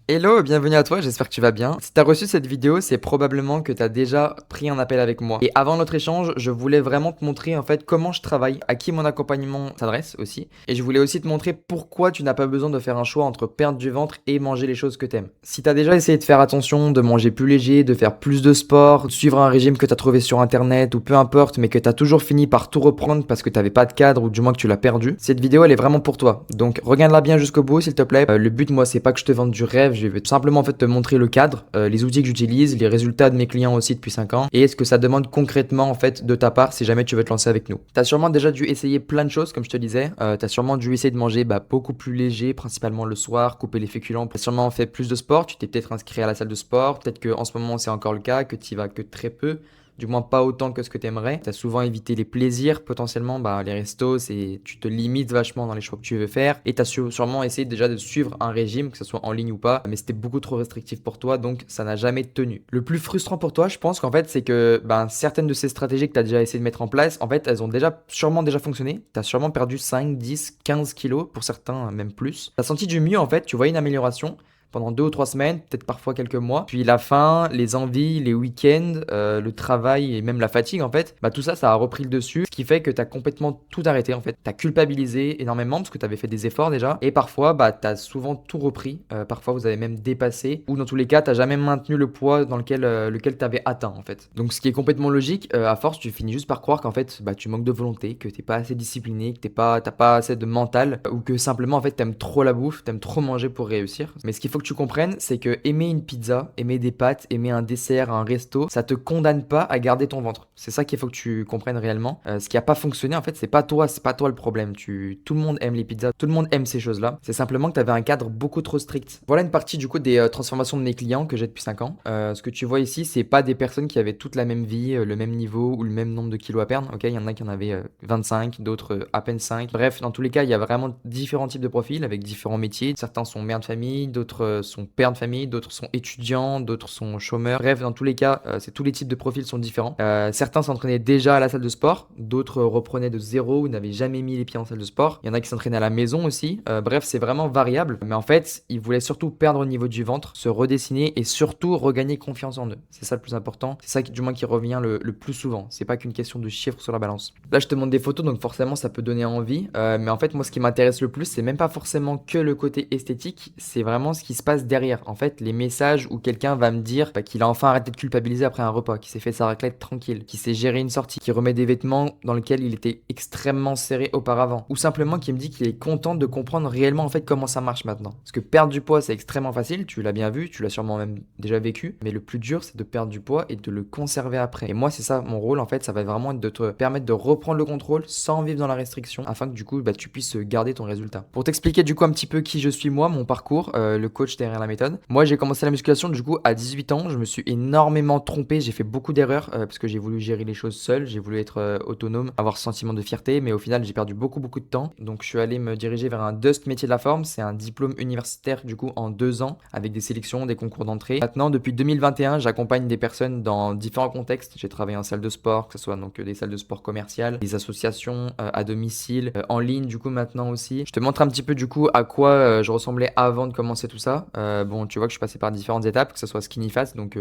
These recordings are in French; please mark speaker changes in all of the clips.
Speaker 1: Hello, bienvenue à toi, j'espère que tu vas bien. Si t'as reçu cette vidéo, c'est probablement que t'as déjà pris un appel avec moi. Et avant notre échange, je voulais vraiment te montrer en fait comment je travaille, à qui mon accompagnement s'adresse aussi. Et je voulais aussi te montrer pourquoi tu n'as pas besoin de faire un choix entre perdre du ventre et manger les choses que t'aimes. Si t'as déjà essayé de faire attention, de manger plus léger, de faire plus de sport, de suivre un régime que t'as trouvé sur internet ou peu importe, mais que t'as toujours fini par tout reprendre parce que t'avais pas de cadre ou du moins que tu l'as perdu, cette vidéo elle est vraiment pour toi. Donc regarde-la bien jusqu'au bout s'il te plaît. Le but moi c'est pas que je te vende du rêve, je vais tout simplement en fait te montrer le cadre, les outils que j'utilise, les résultats de mes clients aussi depuis 5 ans et ce que ça demande concrètement en fait de ta part si jamais tu veux te lancer avec nous. T'as sûrement déjà dû essayer plein de choses comme je te disais, t'as sûrement dû essayer de manger beaucoup plus léger, principalement le soir, couper les féculents. T'as sûrement fait plus de sport, tu t'es peut-être inscrit à la salle de sport, peut-être que en ce moment c'est encore le cas, que tu y vas que très peu. Du moins pas autant que ce que tu aimerais. Tu as souvent évité les plaisirs, potentiellement, les restos, tu te limites vachement dans les choix que tu veux faire. Et tu as sûrement essayé déjà de suivre un régime, que ce soit en ligne ou pas, mais c'était beaucoup trop restrictif pour toi, donc ça n'a jamais tenu. Le plus frustrant pour toi, je pense qu'en fait, c'est que certaines de ces stratégies que tu as déjà essayé de mettre en place, en fait, elles ont sûrement déjà fonctionné. Tu as sûrement perdu 5, 10, 15 kilos, pour certains, même plus. Tu as senti du mieux, en fait, tu vois une amélioration pendant 2 ou 3 semaines, peut-être parfois quelques mois. Puis la faim, les envies, les week-ends, le travail et même la fatigue, en fait, tout ça, ça a repris le dessus. Ce qui fait que tu as complètement tout arrêté, en fait. Tu as culpabilisé énormément parce que tu avais fait des efforts déjà. Et parfois, tu as souvent tout repris. Parfois, vous avez même dépassé. Ou dans tous les cas, tu n'as jamais maintenu le poids dans lequel tu avais atteint, en fait. Donc, ce qui est complètement logique, à force, tu finis juste par croire qu'en fait, tu manques de volonté, que tu n'es pas assez discipliné, que tu n'as pas assez de mental, ou que simplement, en fait, tu aimes trop la bouffe, tu aimes trop manger pour réussir. Mais ce qu'il faut que tu comprennes, c'est que aimer une pizza, aimer des pâtes, aimer un dessert, un resto, ça te condamne pas à garder ton ventre. C'est ça qu'il faut que tu comprennes réellement. Ce qui a pas fonctionné, en fait, c'est pas toi le problème. Tout le monde aime les pizzas, tout le monde aime ces choses-là. C'est simplement que tu avais un cadre beaucoup trop strict. Voilà une partie du coup des transformations de mes clients que j'ai depuis 5 ans. Ce que tu vois ici, c'est pas des personnes qui avaient toute la même vie, le même niveau ou le même nombre de kilos à perdre. Ok, il y en a qui en avaient 25, d'autres à peine 5. Bref, dans tous les cas, il y a vraiment différents types de profils avec différents métiers. Certains sont mères de famille, d'autres sont pères de famille, d'autres sont étudiants, d'autres sont chômeurs. Bref, dans tous les cas, tous les types de profils sont différents. Certains s'entraînaient déjà à la salle de sport, d'autres reprenaient de zéro ou n'avaient jamais mis les pieds en salle de sport. Il y en a qui s'entraînaient à la maison aussi. Bref, c'est vraiment variable. Mais en fait, ils voulaient surtout perdre au niveau du ventre, se redessiner et surtout regagner confiance en eux. C'est ça le plus important. C'est ça du moins qui revient le plus souvent. C'est pas qu'une question de chiffres sur la balance. Là, je te montre des photos, donc forcément, ça peut donner envie. Mais en fait, moi, ce qui m'intéresse le plus, c'est même pas forcément que le côté esthétique, c'est vraiment ce qui se passe derrière. En fait, les messages où quelqu'un va me dire qu'il a enfin arrêté de culpabiliser après un repas, qu'il s'est fait sa raclette tranquille, qu'il s'est géré une sortie, qu'il remet des vêtements dans lesquels il était extrêmement serré auparavant, ou simplement qui me dit qu'il est content de comprendre réellement en fait comment ça marche maintenant. Parce que perdre du poids, c'est extrêmement facile, tu l'as bien vu, tu l'as sûrement même déjà vécu, mais le plus dur, c'est de perdre du poids et de le conserver après. Et moi, c'est ça mon rôle en fait, ça va vraiment être de te permettre de reprendre le contrôle sans vivre dans la restriction, afin que du coup, tu puisses garder ton résultat. Pour t'expliquer du coup un petit peu qui je suis moi, mon parcours, le coach derrière la méthode. Moi, j'ai commencé la musculation du coup à 18 ans. Je me suis énormément trompé. J'ai fait beaucoup d'erreurs parce que j'ai voulu gérer les choses seul. J'ai voulu être autonome, avoir ce sentiment de fierté. Mais au final, j'ai perdu beaucoup de temps. Donc, je suis allé me diriger vers un DUST métier de la forme. C'est un diplôme universitaire du coup en 2 ans avec des sélections, des concours d'entrée. Maintenant, depuis 2021, j'accompagne des personnes dans différents contextes. J'ai travaillé en salle de sport, que ce soit donc des salles de sport commerciales, des associations à domicile, en ligne du coup maintenant aussi. Je te montre un petit peu du coup à quoi je ressemblais avant de commencer tout ça. Bon, tu vois que je suis passé par différentes étapes, que ce soit skinny fat, donc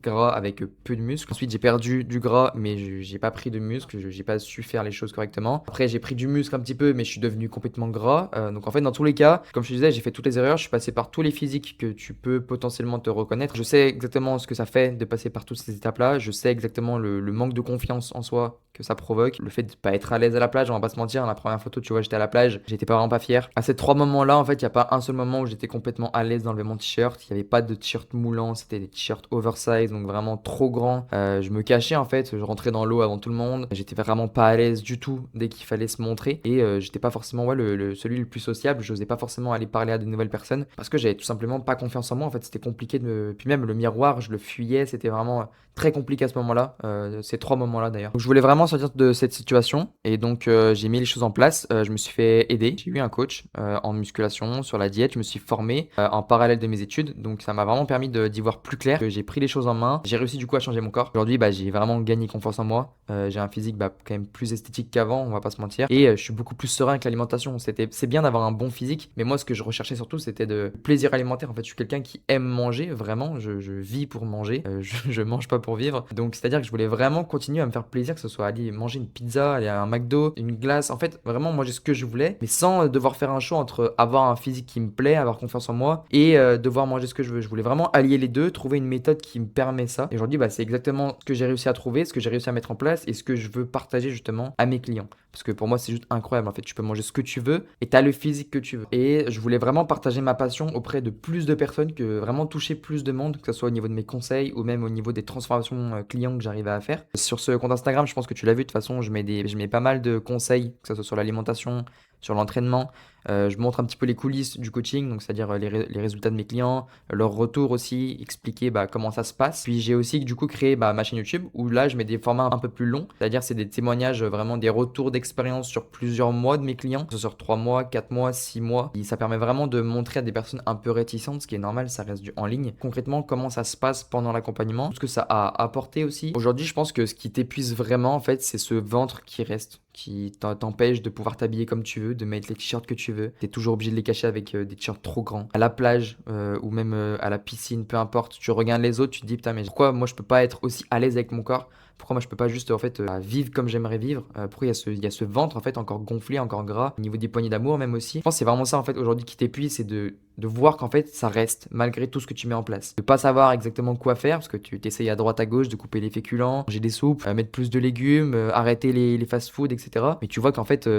Speaker 1: gras avec peu de muscles. Ensuite, j'ai perdu du gras, mais j'ai pas pris de muscles, j'ai pas su faire les choses correctement. Après, j'ai pris du muscle un petit peu, mais je suis devenu complètement gras. Donc en fait, dans tous les cas, comme je te disais, j'ai fait toutes les erreurs. Je suis passé par tous les physiques que tu peux potentiellement te reconnaître. Je sais exactement ce que ça fait de passer par toutes ces étapes-là. Je sais exactement le manque de confiance en soi que ça provoque, le fait de pas être à l'aise à la plage, on va pas se mentir. La première photo, tu vois, j'étais à la plage, j'étais pas vraiment pas fier. À ces 3 moments-là, en fait, il y a pas un seul moment où j'étais complètement à l'aise d'enlever mon t-shirt. Il y avait pas de t-shirt moulant, c'était des t-shirts oversize, donc vraiment trop grands. Je me cachais en fait, je rentrais dans l'eau avant tout le monde. J'étais vraiment pas à l'aise du tout dès qu'il fallait se montrer et j'étais pas forcément celui le plus sociable. J'osais pas forcément aller parler à de nouvelles personnes parce que j'avais tout simplement pas confiance en moi. En fait, c'était compliqué puis même le miroir, je le fuyais. C'était vraiment très compliqué à ce moment-là, ces 3 moments-là d'ailleurs. Donc je voulais vraiment sortir de cette situation et donc j'ai mis les choses en place. Je me suis fait aider, j'ai eu un coach en musculation, sur la diète, je me suis formé en parallèle de mes études, donc ça m'a vraiment permis d'y voir plus clair. J'ai pris les choses en main. J'ai réussi du coup à changer mon corps. Aujourd'hui, j'ai vraiment gagné confiance en moi. J'ai un physique quand même plus esthétique qu'avant, on va pas se mentir. Et je suis beaucoup plus serein avec l'alimentation. C'est bien d'avoir un bon physique, mais moi ce que je recherchais surtout c'était de plaisir alimentaire. En fait, je suis quelqu'un qui aime manger, vraiment. Je vis pour manger. Je mange pas pour vivre. Donc c'est-à-dire que je voulais vraiment continuer à me faire plaisir, que ce soit aller manger une pizza, aller à un McDo, une glace. En fait, vraiment manger ce que je voulais, mais sans devoir faire un choix entre avoir un physique qui me plaît, avoir confiance en moi et devoir manger ce que je veux. Je voulais vraiment allier les deux, trouver une méthode qui me permet ça. Et aujourd'hui, c'est exactement ce que j'ai réussi à trouver, ce que j'ai réussi à mettre en place et ce que je veux partager justement à mes clients. Parce que pour moi, c'est juste incroyable. En fait, tu peux manger ce que tu veux et tu as le physique que tu veux. Et je voulais vraiment partager ma passion auprès de plus de personnes, que vraiment toucher plus de monde, que ce soit au niveau de mes conseils ou même au niveau des transformations clients que j'arrivais à faire. Sur ce compte Instagram, je pense que tu l'as vu, de toute façon, je mets pas mal de conseils, que ce soit sur l'alimentation, sur l'entraînement. Je montre un petit peu les coulisses du coaching, donc c'est-à-dire les résultats de mes clients, leur retour aussi, expliquer comment ça se passe. Puis j'ai aussi du coup créé ma chaîne YouTube où là je mets des formats un peu plus longs, c'est-à-dire c'est des témoignages, vraiment des retours d'expérience sur plusieurs mois de mes clients, que ce soit sur 3 mois, 4 mois, 6 mois. Et ça permet vraiment de montrer à des personnes un peu réticentes, ce qui est normal, ça reste en ligne, concrètement comment ça se passe pendant l'accompagnement, tout ce que ça a apporté aussi. Aujourd'hui, je pense que ce qui t'épuise vraiment en fait, c'est ce ventre qui reste, qui t'empêche de pouvoir t'habiller comme tu veux, de mettre les t-shirts que tu veux. T'es toujours obligé de les cacher avec des t-shirts trop grands. À la plage ou même à la piscine, peu importe, tu regardes les autres, tu te dis putain mais pourquoi moi je peux pas être aussi à l'aise avec mon corps? Pourquoi moi je peux pas juste en fait vivre comme j'aimerais vivre? Pourquoi il y a ce ventre en fait encore gonflé, encore gras, au niveau des poignées d'amour même aussi. Je pense que c'est vraiment ça en fait aujourd'hui qui t'épuise, c'est de voir qu'en fait ça reste malgré tout ce que tu mets en place. De pas savoir exactement quoi faire parce que tu t'essayes à droite à gauche de couper les féculents, manger des soupes, mettre plus de légumes, arrêter les fast-food, etc. Mais tu vois qu'en fait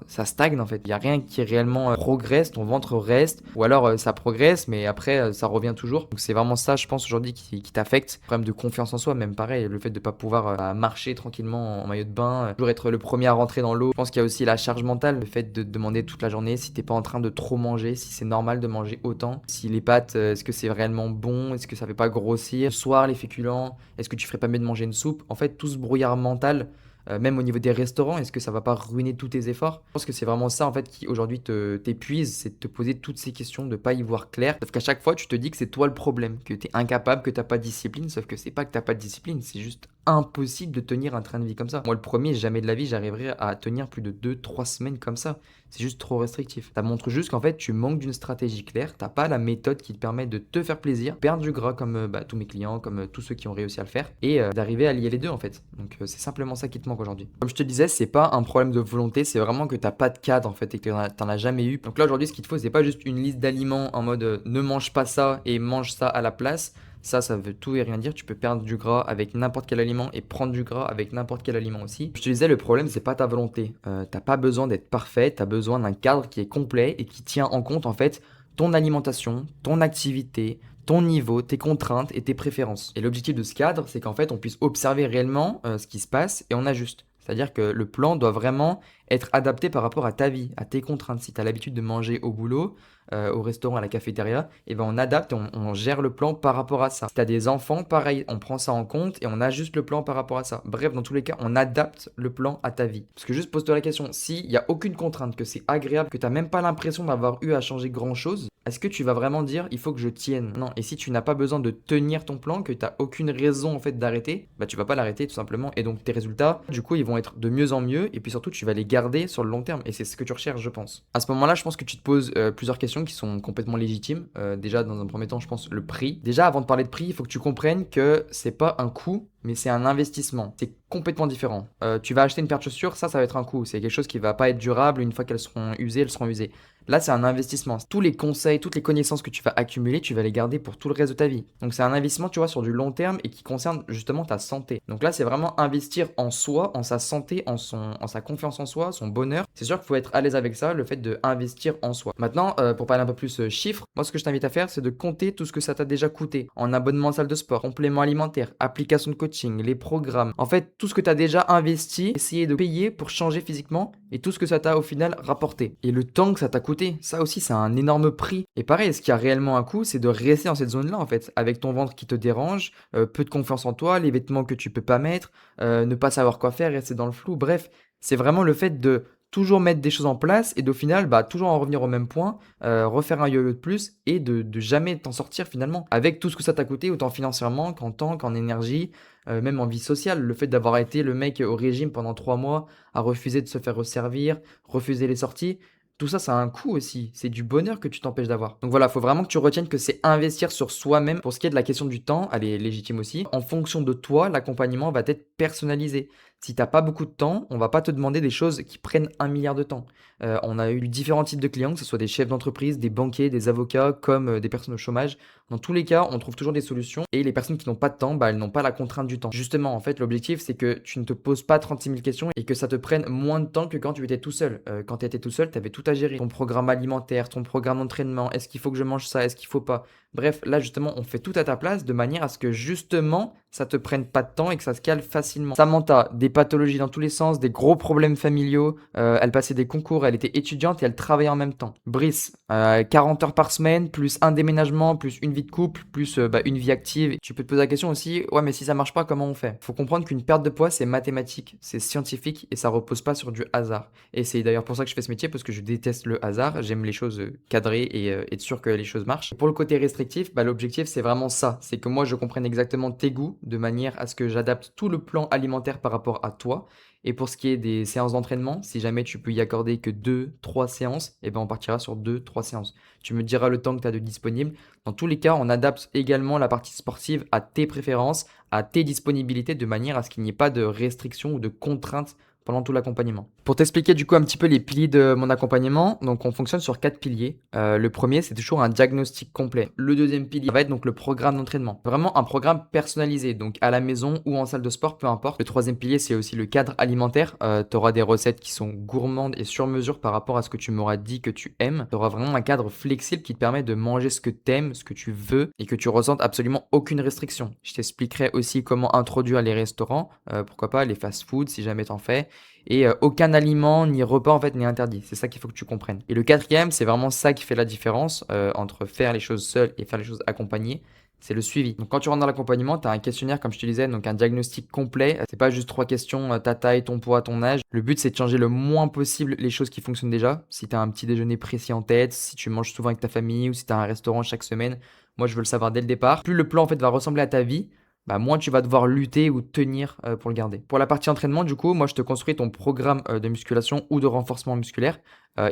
Speaker 1: ça stagne en fait. Il y a rien qui réellement progresse, ton ventre reste, ou alors ça progresse mais après ça revient toujours. Donc c'est vraiment ça je pense aujourd'hui qui t'affecte. Problème de confiance en soi, même pareil, le fait de pas pouvoir marcher tranquillement en maillot de bain, toujours être le premier à rentrer dans l'eau. Je pense qu'il y a aussi la charge mentale, le fait de te demander toute la journée si t'es pas en train de trop manger, si c'est normal de manger autant, si les pâtes, est-ce que c'est réellement bon, est-ce que ça fait pas grossir, le soir les féculents, est-ce que tu ferais pas mieux de manger une soupe? En fait, tout ce brouillard mental, même au niveau des restaurants, est-ce que ça va pas ruiner tous tes efforts? Je pense que c'est vraiment ça en fait qui aujourd'hui t'épuise, c'est de te poser toutes ces questions, de pas y voir clair. Sauf qu'à chaque fois, tu te dis que c'est toi le problème, que t'es incapable, que t'as pas de discipline. Sauf que c'est pas que t'as pas de discipline, c'est juste impossible de tenir un train de vie comme ça. Moi, le premier, jamais de la vie, j'arriverai à tenir plus de 2 3 semaines comme ça. C'est juste trop restrictif. Ça montre juste qu'en fait, tu manques d'une stratégie claire, t'as pas la méthode qui te permet de te faire plaisir, perdre du gras comme tous mes clients, comme tous ceux qui ont réussi à le faire, et d'arriver à lier les deux en fait. Donc c'est simplement ça qui te manque aujourd'hui. Comme je te disais, c'est pas un problème de volonté, c'est vraiment que t'as pas de cadre en fait et que t'en as jamais eu. Donc là aujourd'hui, ce qu'il te faut, c'est pas juste une liste d'aliments en mode ne mange pas ça et mange ça à la place. Ça veut tout et rien dire. Tu peux perdre du gras avec n'importe quel aliment et prendre du gras avec n'importe quel aliment aussi. Je te disais, le problème, c'est pas ta volonté. T'as pas besoin d'être parfait, t'as besoin d'un cadre qui est complet et qui tient en compte en fait ton alimentation, ton activité, ton niveau, tes contraintes et tes préférences. Et l'objectif de ce cadre, c'est qu'en fait, on puisse observer réellement ce qui se passe et on ajuste. C'est-à-dire que le plan doit vraiment être adapté par rapport à ta vie, à tes contraintes. Si tu as l'habitude de manger au boulot, au restaurant, à la cafétéria, et ben on adapte, on gère le plan par rapport à ça. Si tu as des enfants, pareil, on prend ça en compte et on ajuste le plan par rapport à ça. Bref, dans tous les cas, on adapte le plan à ta vie. Parce que juste pose-toi la question, s'il n'y a aucune contrainte, que c'est agréable, que tu n'as même pas l'impression d'avoir eu à changer grand-chose, est-ce que tu vas vraiment dire il faut que je tienne? Non. Et si tu n'as pas besoin de tenir ton plan, que tu n'as aucune raison en fait d'arrêter, bah tu vas pas l'arrêter tout simplement. Et donc tes résultats, du coup, ils vont être de mieux en mieux. Et puis surtout, tu vas les garder sur le long terme. Et c'est ce que tu recherches, je pense. À ce moment-là, je pense que tu te poses plusieurs questions qui sont complètement légitimes. Déjà, dans un premier temps, je pense le prix. Déjà, avant de parler de prix, il faut que tu comprennes que c'est pas un coût, mais c'est un investissement. C'est complètement différent. Tu vas acheter une paire de chaussures, ça va être un coût. C'est quelque chose qui va pas être durable. Une fois qu'elles seront usées, elles seront usées. Là, c'est un investissement. Tous les conseils, toutes les connaissances que tu vas accumuler, tu vas les garder pour tout le reste de ta vie. Donc, c'est un investissement, tu vois, sur du long terme et qui concerne justement ta santé. Donc là, c'est vraiment investir en soi, en sa santé, en sa confiance en soi, son bonheur. C'est sûr qu'il faut être à l'aise avec ça, le fait d'investir en soi. Maintenant, pour parler un peu plus chiffres, moi, ce que je t'invite à faire, c'est de compter tout ce que ça t'a déjà coûté en abonnement à salle de sport, complément alimentaire, application de coaching, les programmes. En fait, tout ce que tu as déjà investi, essayer de payer pour changer physiquement et tout ce que ça t'a au final rapporté. Et le temps que ça t'a coûté, ça aussi, c'est un énorme prix. Et pareil, ce qui a réellement un coût, c'est de rester dans cette zone-là, en fait, avec ton ventre qui te dérange, peu de confiance en toi, les vêtements que tu peux pas mettre, ne pas savoir quoi faire, rester dans le flou. Bref, c'est vraiment le fait de toujours mettre des choses en place et d'au final, bah, toujours en revenir au même point, refaire un yo-yo de plus et de jamais t'en sortir finalement. Avec tout ce que ça t'a coûté, autant financièrement qu'en temps, qu'en énergie, même en vie sociale. Le fait d'avoir été le mec au régime pendant 3 mois, à refuser de se faire resservir, refuser les sorties, tout ça, ça a un coût aussi. C'est du bonheur que tu t'empêches d'avoir. Donc voilà, faut vraiment que tu retiennes que c'est investir sur soi-même. Pour ce qui est de la question du temps, elle est légitime aussi. En fonction de toi, l'accompagnement va être personnalisé. Si t'as pas beaucoup de temps, on va pas te demander des choses qui prennent 1 milliard de temps. On a eu différents types de clients, que ce soit des chefs d'entreprise, des banquiers, des avocats, comme des personnes au chômage. Dans tous les cas, on trouve toujours des solutions. Et les personnes qui n'ont pas de temps, bah, elles n'ont pas la contrainte du temps. Justement, en fait, l'objectif, c'est que tu ne te poses pas 36 000 questions et que ça te prenne moins de temps que quand tu étais tout seul. Quand tu étais tout seul, tu avais tout à gérer. Ton programme alimentaire, ton programme d'entraînement, est-ce qu'il faut que je mange ça, est-ce qu'il faut pas. Bref, là, justement, on fait tout à ta place de manière à ce que, justement, ça te prenne pas de temps et que ça se cale facilement. Samantha, des pathologies dans tous les sens, des gros problèmes familiaux. Elle passait des concours, elle était étudiante et elle travaillait en même temps. Brice, 40 heures par semaine, plus un déménagement, plus une vie de couple, plus une vie active. Tu peux te poser la question aussi, ouais, mais si ça marche pas, comment on fait? Faut comprendre qu'une perte de poids, c'est mathématique, c'est scientifique et ça repose pas sur du hasard. Et c'est d'ailleurs pour ça que je fais ce métier, parce que je déteste le hasard. J'aime les choses cadrées et être sûr que les choses marchent. Pour le côté restrictif, bah, l'objectif, c'est vraiment ça. C'est que moi, je comprenne exactement tes goûts de manière à ce que j'adapte tout le plan alimentaire par rapport à toi. Et pour ce qui est des séances d'entraînement, si jamais tu peux y accorder que 2, 3 séances, eh ben on partira sur 2, 3 séances. Tu me diras le temps que tu as de disponible. Dans tous les cas, on adapte également la partie sportive à tes préférences, à tes disponibilités, de manière à ce qu'il n'y ait pas de restrictions ou de contraintes pendant tout l'accompagnement. Pour t'expliquer du coup un petit peu les piliers de mon accompagnement, donc on fonctionne sur 4 piliers. Le premier, c'est toujours un diagnostic complet. Le deuxième pilier va être donc le programme d'entraînement. Vraiment un programme personnalisé, donc à la maison ou en salle de sport, peu importe. Le troisième pilier, c'est aussi le cadre alimentaire. Tu auras des recettes qui sont gourmandes et sur mesure par rapport à ce que tu m'auras dit que tu aimes. Tu auras vraiment un cadre flexible qui te permet de manger ce que tu aimes, ce que tu veux et que tu ressentes absolument aucune restriction. Je t'expliquerai aussi comment introduire les restaurants, pourquoi pas les fast-food si jamais t'en fais. Et aucun aliment ni repas en fait n'est interdit. C'est ça qu'il faut que tu comprennes. Et le quatrième, c'est vraiment ça qui fait la différence entre faire les choses seul et faire les choses accompagnées. C'est le suivi. Donc quand tu rentres dans l'accompagnement, tu as un questionnaire comme je te disais, donc un diagnostic complet. C'est pas juste 3 questions, ta taille, ton poids, ton âge. Le but c'est de changer le moins possible les choses qui fonctionnent déjà. Si tu as un petit déjeuner précis en tête, si tu manges souvent avec ta famille ou si tu as un restaurant chaque semaine, moi je veux le savoir dès le départ. Plus le plan en fait va ressembler à ta vie, bah, moins tu vas devoir lutter ou tenir pour le garder. Pour la partie entraînement, du coup, moi je te construis ton programme de musculation ou de renforcement musculaire.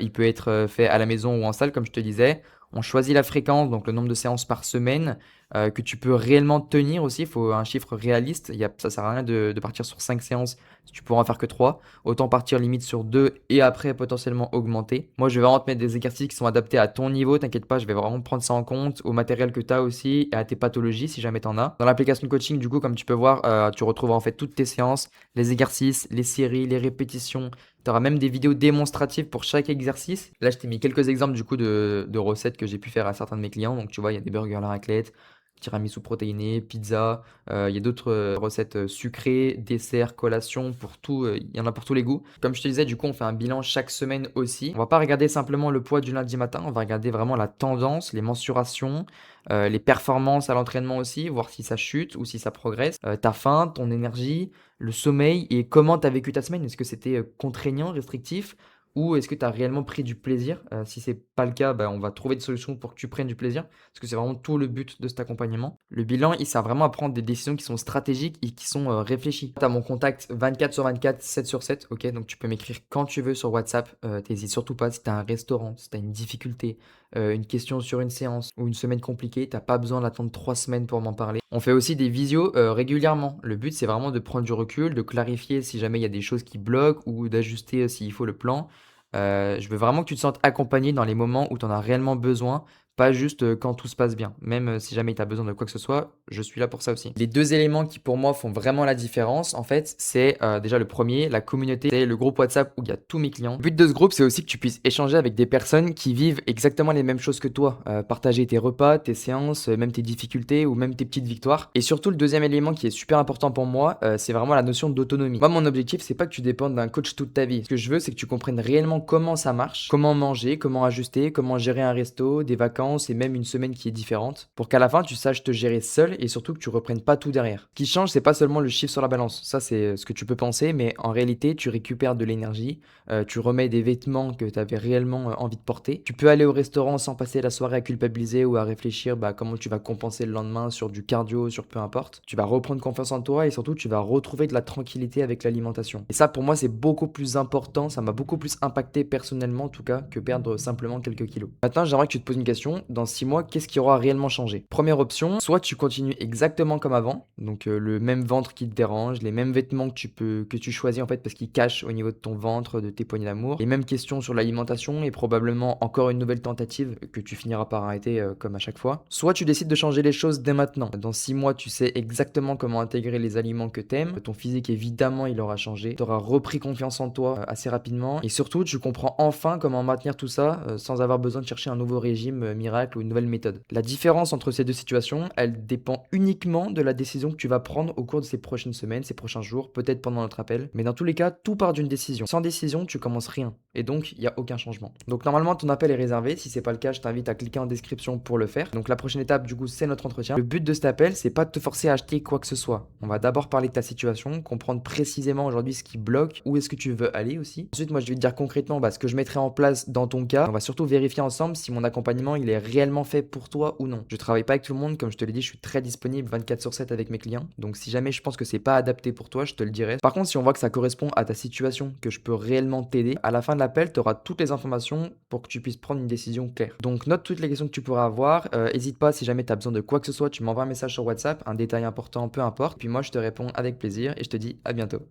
Speaker 1: Il peut être fait à la maison ou en salle, comme je te disais. On choisit la fréquence, donc le nombre de séances par semaine, que tu peux réellement tenir aussi. Il faut un chiffre réaliste. Ça sert à rien de partir sur 5 séances si tu pourras en faire que 3. Autant partir limite sur 2 et après potentiellement augmenter. Moi, je vais vraiment te mettre des exercices qui sont adaptés à ton niveau. T'inquiète pas, je vais vraiment prendre ça en compte, au matériel que tu as aussi et à tes pathologies si jamais tu en as. Dans l'application de coaching, du coup, comme tu peux voir, tu retrouveras en fait toutes tes séances, les exercices, les séries, les répétitions. Tu auras même des vidéos démonstratives pour chaque exercice. Là, je t'ai mis quelques exemples du coup de recettes que j'ai pu faire à certains de mes clients. Donc, tu vois, il y a des burgers à la raclette, tiramisu protéiné, pizza. Il y a d'autres recettes sucrées, desserts, collations, pour tout. Il y en a pour tous les goûts. Comme je te disais, du coup, on fait un bilan chaque semaine aussi. On va pas regarder simplement le poids du lundi matin. On va regarder vraiment la tendance, les mensurations, les performances à l'entraînement aussi, voir si ça chute ou si ça progresse. Ta faim, ton énergie, le sommeil et comment tu as vécu ta semaine. Est-ce que c'était contraignant, restrictif ou est-ce que tu as réellement pris du plaisir? Si c'est pas le cas, bah, on va trouver des solutions pour que tu prennes du plaisir parce que c'est vraiment tout le but de cet accompagnement. Le bilan, il sert vraiment à prendre des décisions qui sont stratégiques et qui sont réfléchies. Tu as mon contact 24 sur 24, 7 sur 7, ok? Donc tu peux m'écrire quand tu veux sur WhatsApp. T'hésites surtout pas si tu as un restaurant, si tu as une difficulté, une question sur une séance ou une semaine compliquée, t'as pas besoin d'attendre 3 semaines pour m'en parler. On fait aussi des visios régulièrement. Le but, c'est vraiment de prendre du recul, de clarifier si jamais il y a des choses qui bloquent ou d'ajuster s'il faut le plan. Je veux vraiment que tu te sentes accompagné dans les moments où tu en as réellement besoin, pas juste quand tout se passe bien. Même si jamais tu as besoin de quoi que ce soit, je suis là pour ça aussi. Les 2 éléments qui pour moi font vraiment la différence, en fait, c'est déjà le premier, la communauté, c'est le groupe WhatsApp où il y a tous mes clients. Le but de ce groupe, c'est aussi que tu puisses échanger avec des personnes qui vivent exactement les mêmes choses que toi. Partager tes repas, tes séances, même tes difficultés ou même tes petites victoires. Et surtout, le deuxième élément qui est super important pour moi, c'est vraiment la notion d'autonomie. Moi, mon objectif, c'est pas que tu dépendes d'un coach toute ta vie. Ce que je veux, c'est que tu comprennes réellement comment ça marche, comment manger, comment ajuster, comment gérer un resto, des vacances, balance et même une semaine qui est différente pour qu'à la fin, tu saches te gérer seul et surtout que tu reprennes pas tout derrière. Ce qui change, c'est pas seulement le chiffre sur la balance. Ça, c'est ce que tu peux penser, mais en réalité, tu récupères de l'énergie, tu remets des vêtements que tu avais réellement envie de porter. Tu peux aller au restaurant sans passer la soirée à culpabiliser ou à réfléchir comment tu vas compenser le lendemain sur du cardio, sur peu importe. Tu vas reprendre confiance en toi et surtout, tu vas retrouver de la tranquillité avec l'alimentation. Et ça, pour moi, c'est beaucoup plus important. Ça m'a beaucoup plus impacté personnellement, en tout cas, que perdre simplement quelques kilos. Maintenant, j'aimerais que tu te poses une question. Dans 6 mois, qu'est-ce qui aura réellement changé? Première option, soit tu continues exactement comme avant, donc le même ventre qui te dérange, les mêmes vêtements que tu choisis en fait parce qu'ils cachent au niveau de ton ventre, de tes poignées d'amour. Les mêmes questions sur l'alimentation et probablement encore une nouvelle tentative que tu finiras par arrêter comme à chaque fois. Soit tu décides de changer les choses dès maintenant. Dans 6 mois, tu sais exactement comment intégrer les aliments que t'aimes. Ton physique, évidemment, il aura changé. Tu auras repris confiance en toi assez rapidement. Et surtout, tu comprends enfin comment maintenir tout ça sans avoir besoin de chercher un nouveau régime miracle ou une nouvelle méthode. La différence entre ces deux situations, elle dépend uniquement de la décision que tu vas prendre au cours de ces prochaines semaines, ces prochains jours, peut-être pendant notre appel. Mais dans tous les cas, tout part d'une décision. Sans décision, tu commences rien. Et donc, il n'y a aucun changement. Donc, normalement, ton appel est réservé. Si c'est pas le cas, je t'invite à cliquer en description pour le faire. Donc, la prochaine étape, du coup, c'est notre entretien. Le but de cet appel, c'est pas de te forcer à acheter quoi que ce soit. On va d'abord parler de ta situation, comprendre précisément aujourd'hui ce qui bloque, où est-ce que tu veux aller aussi. Ensuite, moi, je vais te dire concrètement ce que je mettrai en place dans ton cas. On va surtout vérifier ensemble si mon accompagnement, il est réellement fait pour toi ou non. Je travaille pas avec tout le monde. Comme je te l'ai dit, je suis très disponible 24/7 avec mes clients. Donc, si jamais je pense que c'est pas adapté pour toi, je te le dirai. Par contre, si on voit que ça correspond à ta situation, que je peux réellement t'aider, à la fin de l'appel, tu auras toutes les informations pour que tu puisses prendre une décision claire. Donc, note toutes les questions que tu pourras avoir. Hésite pas, si jamais tu as besoin de quoi que ce soit, tu m'envoies un message sur WhatsApp, un détail important, peu importe. Puis moi, je te réponds avec plaisir et je te dis à bientôt.